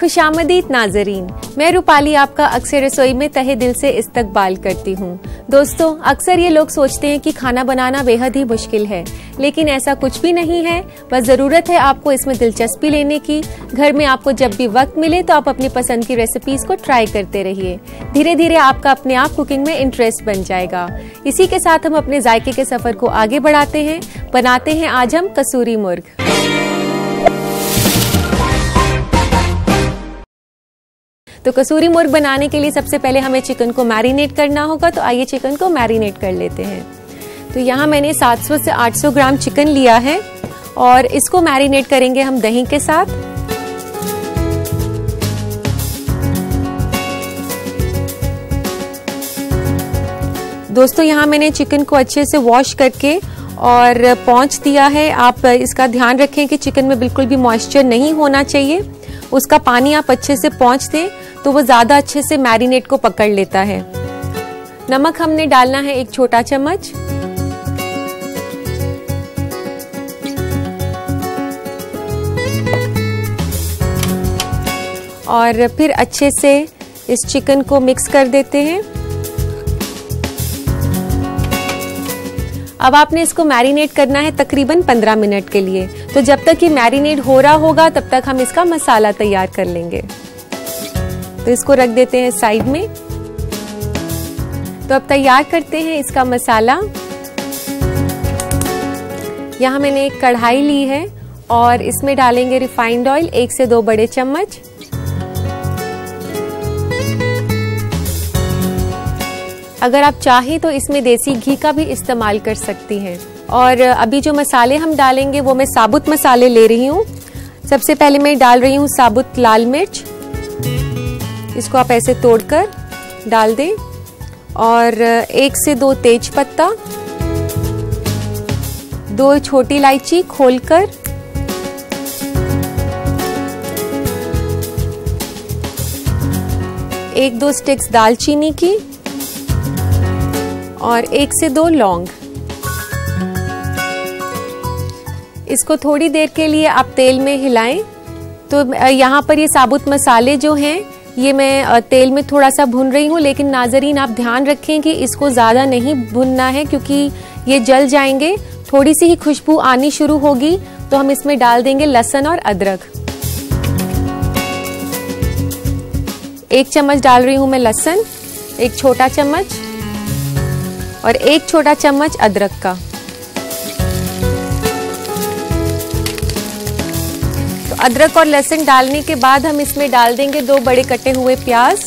खुशामदीद नाजरीन, मैं रूपाली आपका अक्सर रसोई में तहे दिल से इस्तकबाल करती हूँ। दोस्तों, अक्सर ये लोग सोचते हैं कि खाना बनाना बेहद ही मुश्किल है, लेकिन ऐसा कुछ भी नहीं है। बस ज़रूरत है आपको इसमें दिलचस्पी लेने की। घर में आपको जब भी वक्त मिले तो आप अपनी पसंद की रेसिपीज को ट्राई करते रहिए। धीरे धीरे आपका अपने आप कुकिंग में इंटरेस्ट बन जाएगा। इसी के साथ हम अपने जायके के सफर को आगे बढ़ाते हैं। बनाते हैं आज हम कसूरी मुर्ग। तो कसूरी मुर्ग बनाने के लिए सबसे पहले हमें चिकन को मैरिनेट करना होगा। तो आइए चिकन को मैरिनेट कर लेते हैं। तो यहाँ मैंने 700 से 800 ग्राम चिकन लिया है और इसको मैरिनेट करेंगे हम दही के साथ। दोस्तों, यहाँ मैंने चिकन को अच्छे से वॉश करके और पोंछ दिया है। आप इसका ध्यान रखें कि चिकन में बिल्कुल भी मॉइस्चर नहीं होना चाहिए। उसका पानी आप अच्छे से पोंछ दें तो वो ज़्यादा अच्छे से मैरिनेट को पकड़ लेता है। नमक हमने डालना है 1 छोटा चम्मच। और फिर अच्छे से इस चिकन को मिक्स कर देते हैं। अब आपने इसको मैरिनेट करना है तकरीबन 15 मिनट के लिए। तो जब तक ये मैरिनेट हो रहा होगा तब तक हम इसका मसाला तैयार कर लेंगे। तो इसको रख देते हैं साइड में। तो अब तैयार करते हैं इसका मसाला। यहाँ मैंने एक कढ़ाई ली है और इसमें डालेंगे रिफाइंड ऑयल 1 से 2 बड़े चम्मच। अगर आप चाहें तो इसमें देसी घी का भी इस्तेमाल कर सकती हैं। और अभी जो मसाले हम डालेंगे वो मैं साबुत मसाले ले रही हूँ। सबसे पहले मैं डाल रही हूँ साबुत लाल मिर्च। इसको आप ऐसे तोड़कर डाल दें। और 1 से 2 तेज पत्ता, 2 छोटी इलायची खोलकर, 1-2 स्टिक्स दालचीनी की और 1 से 2 लौंग। इसको थोड़ी देर के लिए आप तेल में हिलाएं। तो यहाँ पर ये साबुत मसाले जो हैं ये मैं तेल में थोड़ा सा भून रही हूँ, लेकिन नाजरीन आप ध्यान रखें कि इसको ज़्यादा नहीं भुनना है क्योंकि ये जल जाएंगे। थोड़ी सी ही खुशबू आनी शुरू होगी तो हम इसमें डाल देंगे लहसुन और अदरक। 1 चम्मच डाल रही हूँ मैं लहसुन, 1 छोटा चम्मच, और 1 छोटा चम्मच अदरक का। तो अदरक और लहसुन डालने के बाद हम इसमें डाल देंगे 2 बड़े कटे हुए प्याज।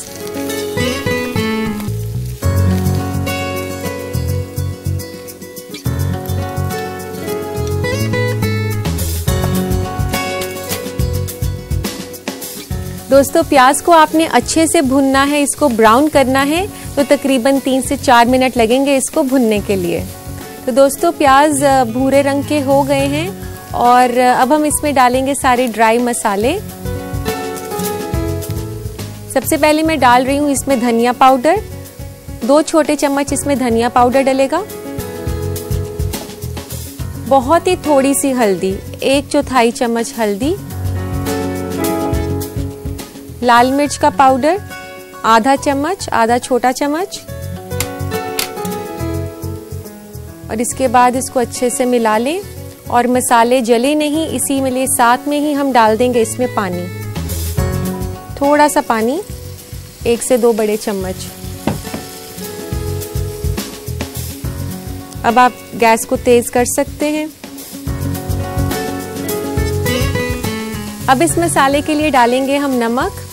दोस्तों, प्याज को आपने अच्छे से भुनना है, इसको ब्राउन करना है। तो तकरीबन 3 से 4 मिनट लगेंगे इसको भुनने के लिए। तो दोस्तों, प्याज भूरे रंग के हो गए हैं और अब हम इसमें डालेंगे सारे ड्राई मसाले। सबसे पहले मैं डाल रही हूँ इसमें धनिया पाउडर। 2 छोटे चम्मच इसमें धनिया पाउडर डलेगा। बहुत ही थोड़ी सी हल्दी, 1/4 चम्मच हल्दी। लाल मिर्च का पाउडर आधा चम्मच, आधा छोटा चम्मच। और इसके बाद इसको अच्छे से मिला लें और मसाले जले नहीं, इसी में साथ में ही हम डाल देंगे इसमें पानी, थोड़ा सा पानी, 1 से 2 बड़े चम्मच। अब आप गैस को तेज कर सकते हैं। अब इस मसाले के लिए डालेंगे हम नमक।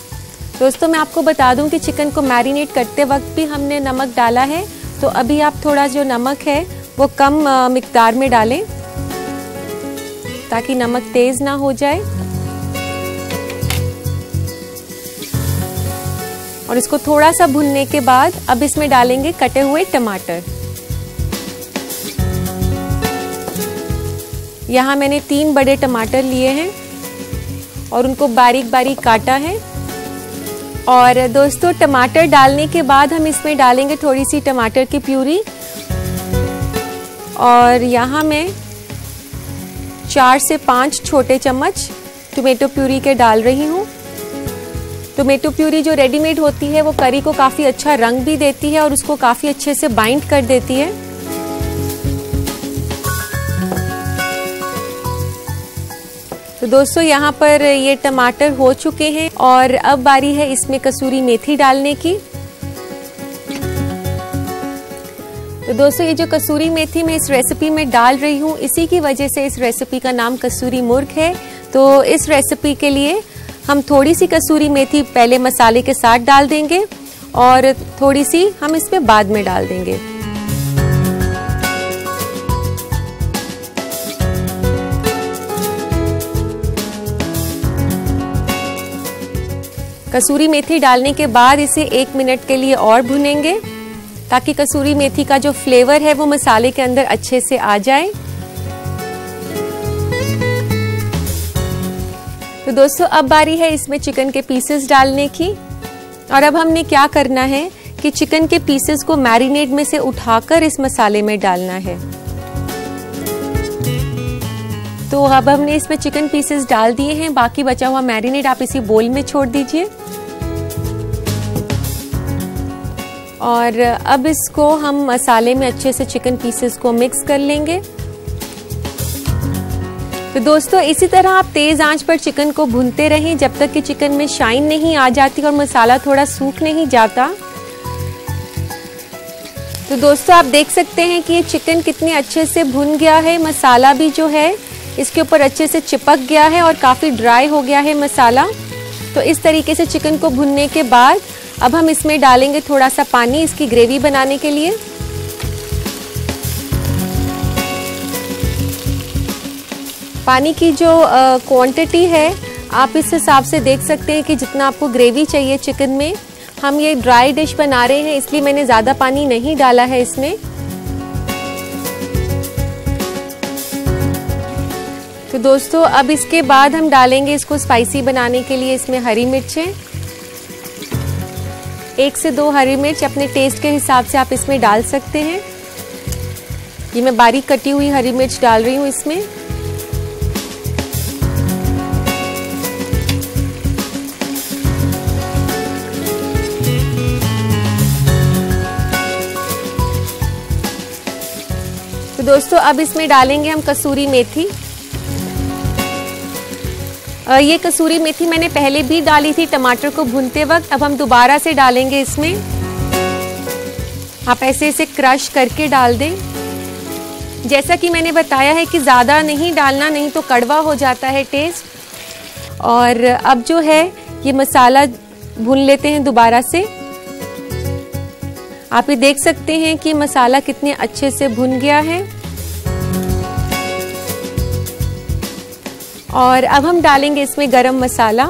दोस्तों, मैं आपको बता दूं कि चिकन को मैरिनेट करते वक्त भी हमने नमक डाला है। तो अभी आप थोड़ा जो नमक है वो कम मिकदार में डालें ताकि नमक तेज ना हो जाए। और इसको थोड़ा सा भुनने के बाद अब इसमें डालेंगे कटे हुए टमाटर। यहाँ मैंने 3 बड़े टमाटर लिए हैं और उनको बारीक बारीक काटा है। और दोस्तों, टमाटर डालने के बाद हम इसमें डालेंगे थोड़ी सी टमाटर की प्यूरी। और यहाँ मैं 4 से 5 छोटे चम्मच टोमेटो प्यूरी के डाल रही हूँ। टोमेटो प्यूरी जो रेडीमेड होती है वो करी को काफ़ी अच्छा रंग भी देती है और उसको काफ़ी अच्छे से बाइंड कर देती है। तो दोस्तों यहाँ पर ये टमाटर हो चुके हैं और अब बारी है इसमें कसूरी मेथी डालने की। तो दोस्तों ये जो कसूरी मेथी मैं इस रेसिपी में डाल रही हूँ, इसी की वजह से इस रेसिपी का नाम कसूरी मुर्ग है। तो इस रेसिपी के लिए हम थोड़ी सी कसूरी मेथी पहले मसाले के साथ डाल देंगे और थोड़ी सी हम इसमें बाद में डाल देंगे। कसूरी मेथी डालने के बाद इसे 1 मिनट के लिए और भुनेंगे ताकि कसूरी मेथी का जो फ्लेवर है वो मसाले के अंदर अच्छे से आ जाए। तो दोस्तों अब बारी है इसमें चिकन के पीसेस डालने की। और अब हमने क्या करना है कि चिकन के पीसेस को मैरिनेट में से उठाकर इस मसाले में डालना है। तो अब हमने इसमें चिकन पीसेस डाल दिए हैं, बाकी बचा हुआ मैरिनेट आप इसी बोल में छोड़ दीजिए। और अब इसको हम मसाले में अच्छे से चिकन पीसेस को मिक्स कर लेंगे। तो दोस्तों इसी तरह आप तेज आंच पर चिकन को भूनते रहें जब तक कि चिकन में शाइन नहीं आ जाती और मसाला थोड़ा सूख नहीं जाता। तो दोस्तों आप देख सकते हैं कि ये चिकन कितने अच्छे से भुन गया है, मसाला भी जो है इसके ऊपर अच्छे से चिपक गया है और काफ़ी ड्राई हो गया है मसाला। तो इस तरीके से चिकन को भुनने के बाद अब हम इसमें डालेंगे थोड़ा सा पानी इसकी ग्रेवी बनाने के लिए। पानी की जो क्वांटिटी है आप इस हिसाब से देख सकते हैं कि जितना आपको ग्रेवी चाहिए चिकन में। हम ये ड्राई डिश बना रहे हैं इसलिए मैंने ज़्यादा पानी नहीं डाला है इसमें। तो दोस्तों अब इसके बाद हम डालेंगे इसको स्पाइसी बनाने के लिए इसमें हरी मिर्चें। 1 से 2 हरी मिर्च अपने टेस्ट के हिसाब से आप इसमें डाल सकते हैं। ये मैं बारीक कटी हुई हरी मिर्च डाल रही हूँ इसमें। तो दोस्तों अब इसमें डालेंगे हम कसूरी मेथी। ये कसूरी मेथी मैंने पहले भी डाली थी टमाटर को भूनते वक्त, अब हम दोबारा से डालेंगे इसमें। आप ऐसे इसे क्रश करके डाल दें। जैसा कि मैंने बताया है कि ज़्यादा नहीं डालना, नहीं तो कड़वा हो जाता है टेस्ट। और अब जो है ये मसाला भून लेते हैं दोबारा से। आप ये देख सकते हैं कि मसाला कितने अच्छे से भुन गया है। और अब हम डालेंगे इसमें गरम मसाला।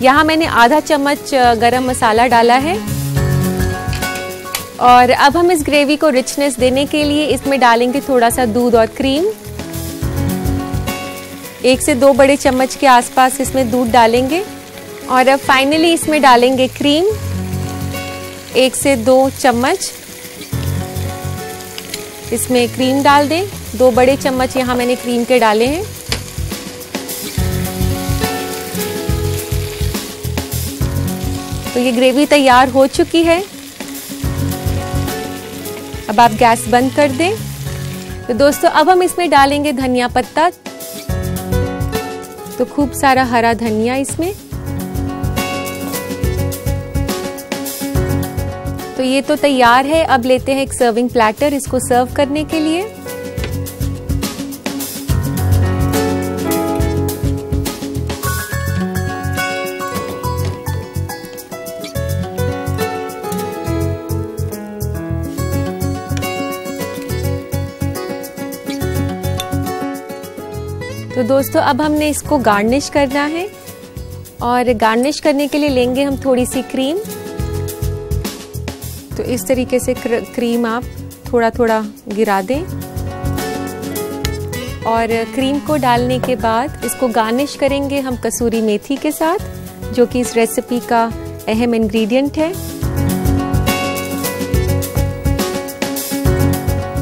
यहाँ मैंने आधा चम्मच गरम मसाला डाला है। और अब हम इस ग्रेवी को रिचनेस देने के लिए इसमें डालेंगे थोड़ा सा दूध और क्रीम। 1 से 2 बड़े चम्मच के आसपास इसमें दूध डालेंगे। और अब फाइनली इसमें डालेंगे क्रीम 1 से 2 चम्मच। इसमें क्रीम डाल दें, 2 बड़े चम्मच यहाँ मैंने क्रीम के डाले हैं। तो ये ग्रेवी तैयार हो चुकी है। अब आप गैस बंद कर दें। तो दोस्तों अब हम इसमें डालेंगे धनिया पत्ता। तो खूब सारा हरा धनिया इसमें। तो ये तो तैयार है। अब लेते हैं एक सर्विंग प्लेटर इसको सर्व करने के लिए। तो दोस्तों अब हमने इसको गार्निश करना है। और गार्निश करने के लिए लेंगे हम थोड़ी सी क्रीम। तो इस तरीके से क्रीम आप थोड़ा थोड़ा गिरा दें। और क्रीम को डालने के बाद इसको गार्निश करेंगे हम कसूरी मेथी के साथ, जो कि इस रेसिपी का अहम इंग्रेडिएंट है।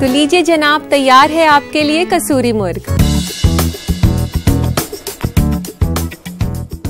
तो लीजिए जनाब, तैयार है आपके लिए कसूरी मुर्ग।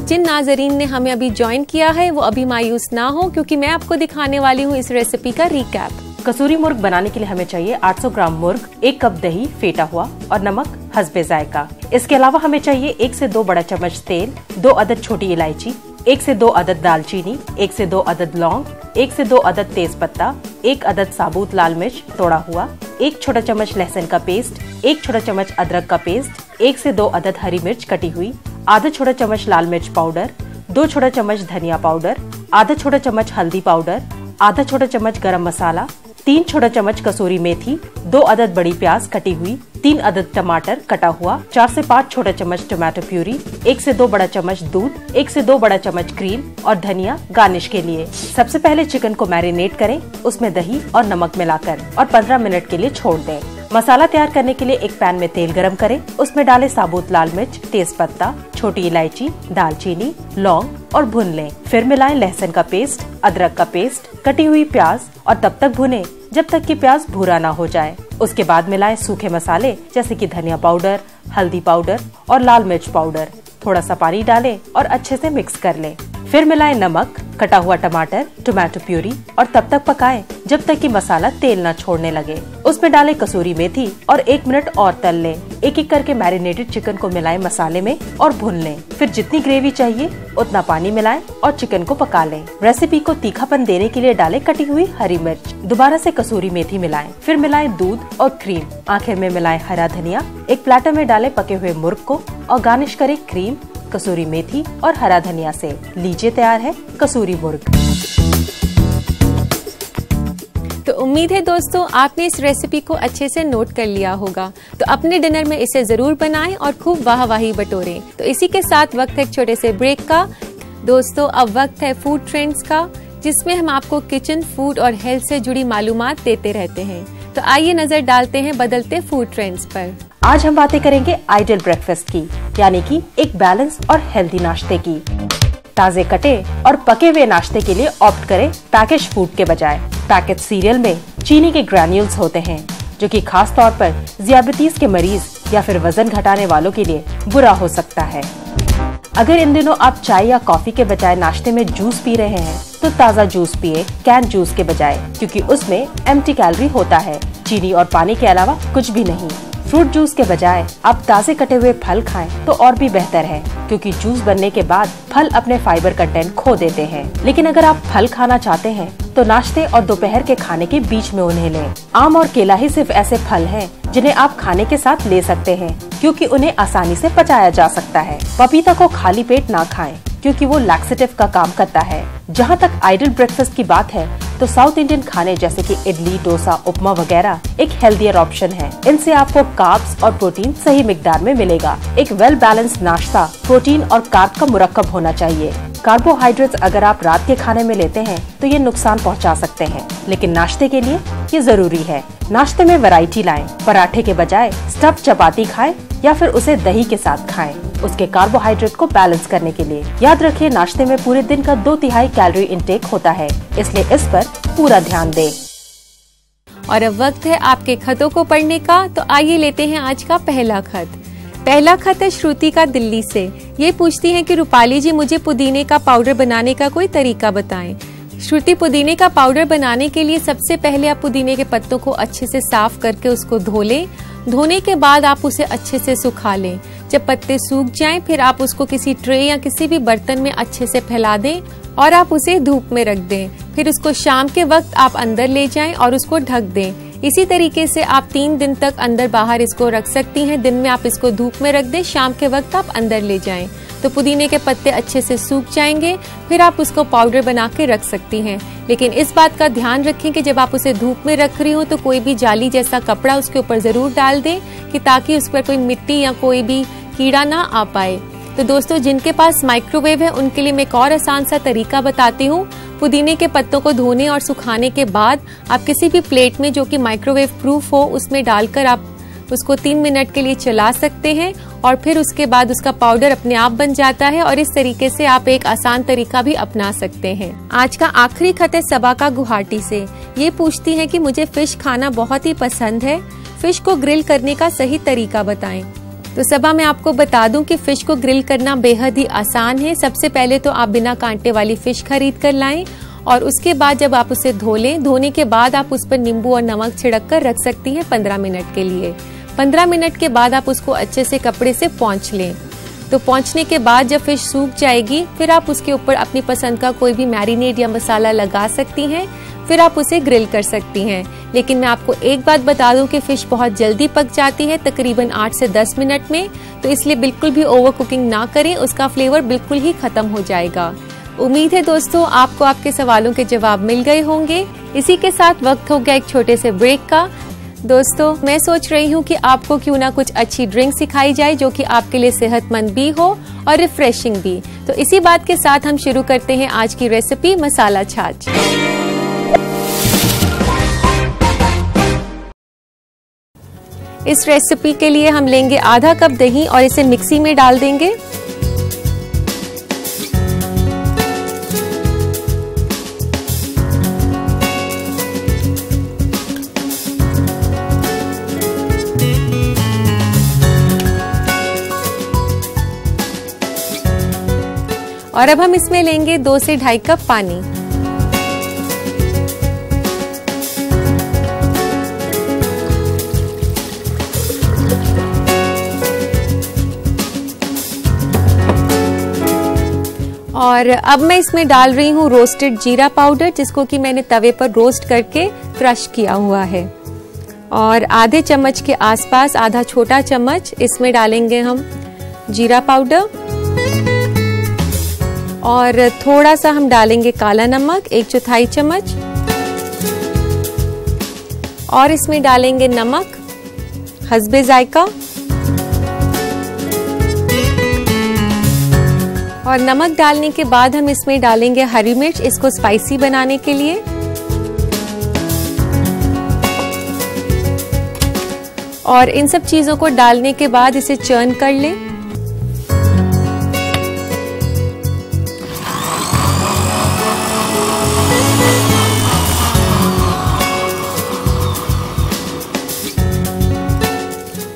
जिन नाजरीन ने हमें अभी ज्वाइन किया है वो अभी मायूस ना हो, क्योंकि मैं आपको दिखाने वाली हूँ इस रेसिपी का रिकैप। कसूरी मुर्ग बनाने के लिए हमें चाहिए 800 ग्राम मुर्ग, 1 कप दही फेटा हुआ और नमक हस्बे जायका। इसके अलावा हमें चाहिए 1 से 2 बड़ा चम्मच तेल, 2 अदद छोटी इलायची, 1 से 2 अदद दालचीनी, 1 से 2 अदद लौंग, 1 से 2 अदद तेज पत्ता, 1 अदद साबुत लाल मिर्च तोड़ा हुआ, 1 छोटा चम्मच लहसुन का पेस्ट, 1 छोटा चम्मच अदरक का पेस्ट, 1 से 2 अदद हरी मिर्च कटी हुई, आधा छोटा चम्मच लाल मिर्च पाउडर, 2 छोटा चम्मच धनिया पाउडर, आधा छोटा चम्मच हल्दी पाउडर, आधा छोटा चम्मच गरम मसाला, 3 छोटा चम्मच कसूरी मेथी, 2 अदद बड़ी प्याज कटी हुई, 3 अदद टमाटर कटा हुआ, 4 से 5 छोटा चम्मच टमाटो प्यूरी, 1 से 2 बड़ा चम्मच दूध, 1 से 2 बड़ा चम्मच क्रीम और धनिया गार्निश के लिए। सबसे पहले चिकन को मैरिनेट करें, उसमें दही और नमक मिलाकर और 15 मिनट के लिए छोड़ दें। मसाला तैयार करने के लिए एक पैन में तेल गरम करें, उसमें डालें साबुत लाल मिर्च, तेज पत्ता, छोटी इलायची, दालचीनी, लौंग और भून लें। फिर मिलाएं लहसुन का पेस्ट, अदरक का पेस्ट, कटी हुई प्याज और तब तक भुनें जब तक कि प्याज भूरा ना हो जाए। उसके बाद मिलाएं सूखे मसाले जैसे कि धनिया पाउडर, हल्दी पाउडर और लाल मिर्च पाउडर। थोड़ा सा पानी डालें और अच्छे से मिक्स कर लें। फिर मिलाएं नमक, कटा हुआ टमाटर, टमाटो प्यूरी और तब तक पकाएं जब तक कि मसाला तेल न छोड़ने लगे। उसमें डालें कसूरी मेथी और 1 मिनट और तल लें। एक एक करके मैरिनेटेड चिकन को मिलाएं मसाले में और भून लें। फिर जितनी ग्रेवी चाहिए उतना पानी मिलाएं और चिकन को पका लें। रेसिपी को तीखापन देने के लिए डालें कटी हुई हरी मिर्च। दोबारा से कसूरी मेथी मिलाएं। फिर मिलाएं दूध और क्रीम। आखिर में मिलाएं हरा धनिया। एक प्लेटर में डालें पके हुए मुर्ग को और गार्निश करें क्रीम, कसूरी मेथी और हरा धनिया से। लीजिए तैयार है कसूरी मुर्ग। तो उम्मीद है दोस्तों आपने इस रेसिपी को अच्छे से नोट कर लिया होगा। तो अपने डिनर में इसे जरूर बनाएं और खूब वाहवाही बटोरें। तो इसी के साथ वक्त है एक छोटे से ब्रेक का। दोस्तों अब वक्त है फूड ट्रेंड्स का, जिसमें हम आपको किचन, फूड और हेल्थ से जुड़ी मालूमात देते रहते हैं। तो आइए नजर डालते हैं बदलते फूड ट्रेंड्स पर। आज हम बातें करेंगे आइडियल ब्रेकफास्ट की, यानी कि एक बैलेंस और हेल्दी नाश्ते की। ताजे कटे और पके हुए नाश्ते के लिए ऑप्ट करें पैकेज फूड के बजाय। पैकेज सीरियल में चीनी के ग्रैन्यूल्स होते हैं, जो कि खास तौर पर डायबिटीज के मरीज या फिर वजन घटाने वालों के लिए बुरा हो सकता है। अगर इन दिनों आप चाय या कॉफी के बजाय नाश्ते में जूस पी रहे हैं, तो ताज़ा जूस पिए कैन जूस के बजाय, क्योंकि उसमें एम्प्टी कैलोरी होता है, चीनी और पानी के अलावा कुछ भी नहीं। फ्रूट जूस के बजाय आप ताज़े कटे हुए फल खाएं तो और भी बेहतर है, क्योंकि जूस बनने के बाद फल अपने फाइबर कंटेंट खो देते हैं। लेकिन अगर आप फल खाना चाहते हैं तो नाश्ते और दोपहर के खाने के बीच में उन्हें लें। आम और केला ही सिर्फ ऐसे फल हैं जिन्हें आप खाने के साथ ले सकते हैं, क्योंकि उन्हें आसानी से पचाया जा सकता है। पपीता को खाली पेट ना खाएं, क्योंकि वो लैक्सेटिव का काम करता है। जहाँ तक आइडियल ब्रेकफास्ट की बात है, तो साउथ इंडियन खाने जैसे कि इडली, डोसा, उपमा वगैरह एक हेल्दियर ऑप्शन है। इनसे आपको कार्ब्स और प्रोटीन सही मिकदार में मिलेगा। एक वेल बैलेंस्ड नाश्ता प्रोटीन और कार्ब का मुरक्कब होना चाहिए। कार्बोहाइड्रेट्स अगर आप रात के खाने में लेते हैं तो ये नुकसान पहुंचा सकते हैं, लेकिन नाश्ते के लिए ये जरूरी है। नाश्ते में वैरायटी लाएं। पराठे के बजाय स्टफ चपाती खाएं या फिर उसे दही के साथ खाएं, उसके कार्बोहाइड्रेट को बैलेंस करने के लिए। याद रखिए, नाश्ते में पूरे दिन का 2/3 कैलोरी इंटेक होता है, इसलिए इस पर पूरा ध्यान दें। और अब वक्त है आपके खतों को पढ़ने का। तो आइए लेते हैं आज का पहला खत। पहला खत है श्रुति का दिल्ली से। ये पूछती हैं कि रूपाली जी, मुझे पुदीने का पाउडर बनाने का कोई तरीका बताएं। श्रुति, पुदीने का पाउडर बनाने के लिए सबसे पहले आप पुदीने के पत्तों को अच्छे से साफ करके उसको धो लें। धोने के बाद आप उसे अच्छे से सुखा लें। जब पत्ते सूख जाएं, फिर आप उसको किसी ट्रे या किसी भी बर्तन में अच्छे से फैला दें और आप उसे धूप में रख दें। फिर उसको शाम के वक्त आप अंदर ले जाएं और उसको ढक दें। इसी तरीके से आप 3 दिन तक अंदर बाहर इसको रख सकती हैं। दिन में आप इसको धूप में रख दें, शाम के वक्त आप अंदर ले जाएं, तो पुदीने के पत्ते अच्छे से सूख जाएंगे। फिर आप उसको पाउडर बना के रख सकती हैं। लेकिन इस बात का ध्यान रखें कि जब आप उसे धूप में रख रही हो तो कोई भी जाली जैसा कपड़ा उसके ऊपर जरूर डाल दें, कि ताकि उस पर कोई मिट्टी या कोई भी कीड़ा ना आ पाए। तो दोस्तों, जिनके पास माइक्रोवेव है उनके लिए मैं एक और आसान सा तरीका बताती हूँ। पुदीने के पत्तों को धोने और सुखाने के बाद आप किसी भी प्लेट में जो कि माइक्रोवेव प्रूफ हो उसमें डालकर आप उसको 3 मिनट के लिए चला सकते हैं और फिर उसके बाद उसका पाउडर अपने आप बन जाता है। और इस तरीके से आप एक आसान तरीका भी अपना सकते हैं। आज का आखिरी खत है सबा का गुवाहाटी से। ये पूछती है कि मुझे फिश खाना बहुत ही पसंद है। फिश को ग्रिल करने का सही तरीका बताएं। तो सबा मैं आपको बता दूं कि फिश को ग्रिल करना बेहद ही आसान है। सबसे पहले तो आप बिना कांटे वाली फिश खरीद कर लाएं और उसके बाद जब आप उसे धो लें, धोने के बाद आप उस पर नींबू और नमक छिड़क कर रख सकती हैं 15 मिनट के लिए। 15 मिनट के बाद आप उसको अच्छे से कपड़े से पोंछ लें। तो पोंछने के बाद जब फिश सूख जाएगी, फिर आप उसके ऊपर अपनी पसंद का कोई भी मैरिनेट या मसाला लगा सकती हैं। फिर आप उसे ग्रिल कर सकती हैं। लेकिन मैं आपको एक बात बता दूं कि फिश बहुत जल्दी पक जाती है, तकरीबन 8 से 10 मिनट में। तो इसलिए बिल्कुल भी ओवर कुकिंग ना करें, उसका फ्लेवर बिल्कुल ही खत्म हो जाएगा। उम्मीद है दोस्तों आपको आपके सवालों के जवाब मिल गए होंगे। इसी के साथ वक्त हो गया एक छोटे से ब्रेक का। दोस्तों मैं सोच रही हूँ कि आपको क्यों ना कुछ अच्छी ड्रिंक सिखाई जाए जो कि आपके लिए सेहतमंद भी हो और रिफ्रेशिंग भी। तो इसी बात के साथ हम शुरू करते हैं आज की रेसिपी मसाला छाछ। इस रेसिपी के लिए हम लेंगे आधा कप दही और इसे मिक्सी में डाल देंगे। और अब हम इसमें लेंगे 2 से 2.5 कप पानी। और अब मैं इसमें डाल रही हूँ रोस्टेड जीरा पाउडर, जिसको कि मैंने तवे पर रोस्ट करके क्रश किया हुआ है। और आधे चम्मच के आसपास, आधा छोटा चम्मच इसमें डालेंगे हम जीरा पाउडर। और थोड़ा सा हम डालेंगे काला नमक, 1/4 चम्मच। और इसमें डालेंगे नमक हस्बे जायका। और नमक डालने के बाद हम इसमें डालेंगे हरी मिर्च, इसको स्पाइसी बनाने के लिए। और इन सब चीजों को डालने के बाद इसे चर्न कर लें।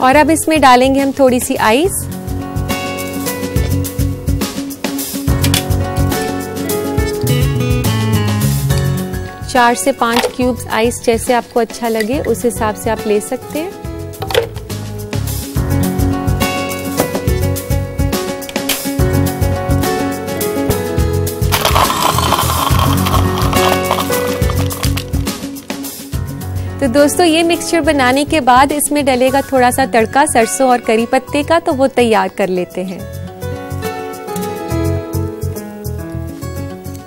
और अब इसमें डालेंगे हम थोड़ी सी आइस। चार से 5 क्यूब्स आइस, जैसे आपको अच्छा लगे उस हिसाब से आप ले सकते हैं। तो दोस्तों ये मिक्सचर बनाने के बाद इसमें डलेगा थोड़ा सा तड़का सरसों और करी पत्ते का, तो वो तैयार कर लेते हैं।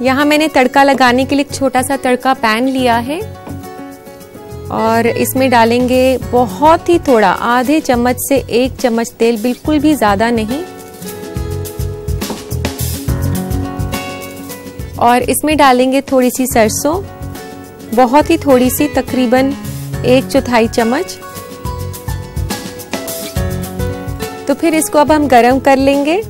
यहाँ मैंने तड़का लगाने के लिए एक छोटा सा तड़का पैन लिया है और इसमें डालेंगे बहुत ही थोड़ा, आधे चम्मच से 1 चम्मच तेल, बिल्कुल भी ज्यादा नहीं। और इसमें डालेंगे थोड़ी सी सरसों, बहुत ही थोड़ी सी, तकरीबन 1/4 चम्मच। तो फिर इसको अब हम गरम कर लेंगे।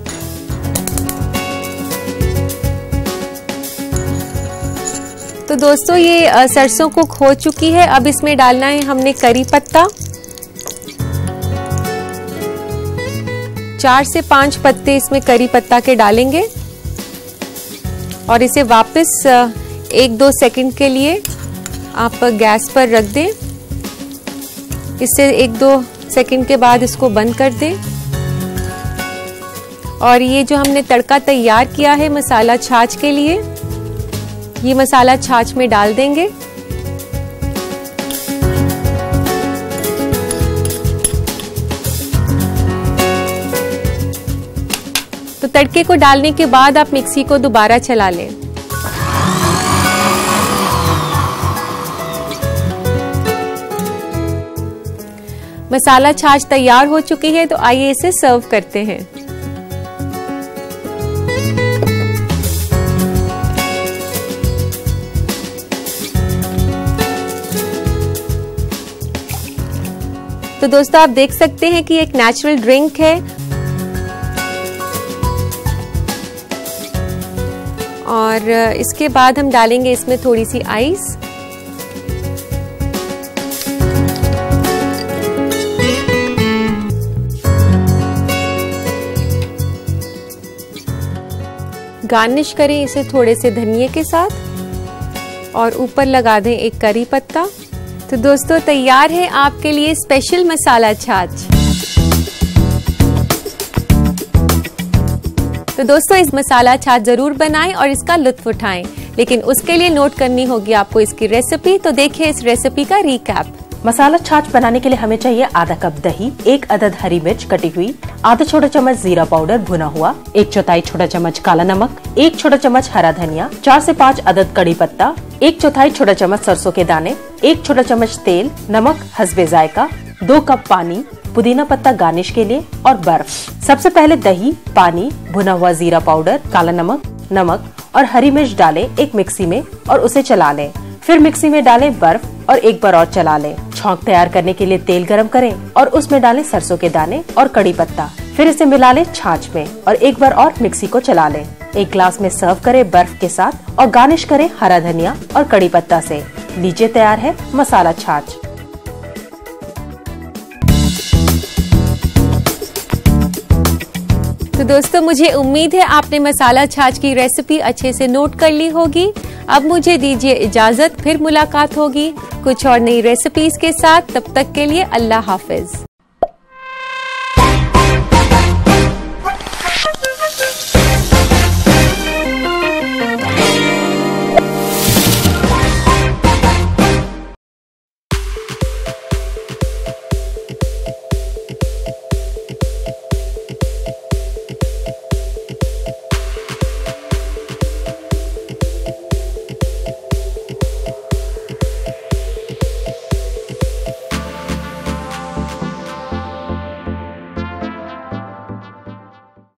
तो दोस्तों ये सरसों कुक हो चुकी है। अब इसमें डालना है हमने करी पत्ता, 4 से 5 पत्ते इसमें करी पत्ता के डालेंगे। और इसे वापस 1-2 सेकंड के लिए आप गैस पर रख दें। इससे 1-2 सेकंड के बाद इसको बंद कर दें। और ये जो हमने तड़का तैयार किया है मसाला छाछ के लिए, ये मसाला छाछ में डाल देंगे। तो तड़के को डालने के बाद आप मिक्सी को दोबारा चला लें। मसाला छाछ तैयार हो चुकी है, तो आइए इसे सर्व करते हैं। तो दोस्तों आप देख सकते हैं कि एक नेचुरल ड्रिंक है। और इसके बाद हम डालेंगे इसमें थोड़ी सी आइस। गार्निश करें इसे थोड़े से धनिये के साथ और ऊपर लगा दें एक करी पत्ता। तो दोस्तों तैयार है आपके लिए स्पेशल मसाला छाछ। तो दोस्तों इस मसाला छाछ जरूर बनाएं और इसका लुत्फ उठाएं, लेकिन उसके लिए नोट करनी होगी आपको इसकी रेसिपी। तो देखिए इस रेसिपी का रिकैप। मसाला छाछ बनाने के लिए हमें चाहिए आधा कप दही, 1 अदद हरी मिर्च कटी हुई, आधा छोटा चम्मच जीरा पाउडर भुना हुआ, 1/4 छोटा चम्मच काला नमक, 1 छोटा चम्मच हरा धनिया, 4 से 5 अदद कड़ी पत्ता, 1/4 छोटा चम्मच सरसों के दाने, 1 छोटा चम्मच तेल, नमक हस्बे जायका, 2 कप पानी, पुदीना पत्ता गार्निश के लिए और बर्फ। सबसे पहले दही, पानी, भुना हुआ जीरा पाउडर, काला नमक और हरी मिर्च डालें एक मिक्सी में और उसे चला लें। फिर मिक्सी में डालें बर्फ और एक बार और चला लें। छौंक तैयार करने के लिए तेल गरम करें और उसमें डालें सरसों के दाने और कड़ी पत्ता। फिर इसे मिला लें छाछ में और एक बार और मिक्सी को चला लें। एक ग्लास में सर्व करें बर्फ के साथ और गार्निश करें हरा धनिया और कड़ी पत्ता से। लीजिए तैयार है मसाला छाछ। तो दोस्तों मुझे उम्मीद है आपने मसाला छाछ की रेसिपी अच्छे से नोट कर ली होगी। अब मुझे दीजिए इजाजत, फिर मुलाकात होगी कुछ और नई रेसिपीज के साथ। तब तक के लिए अल्लाह हाफिज।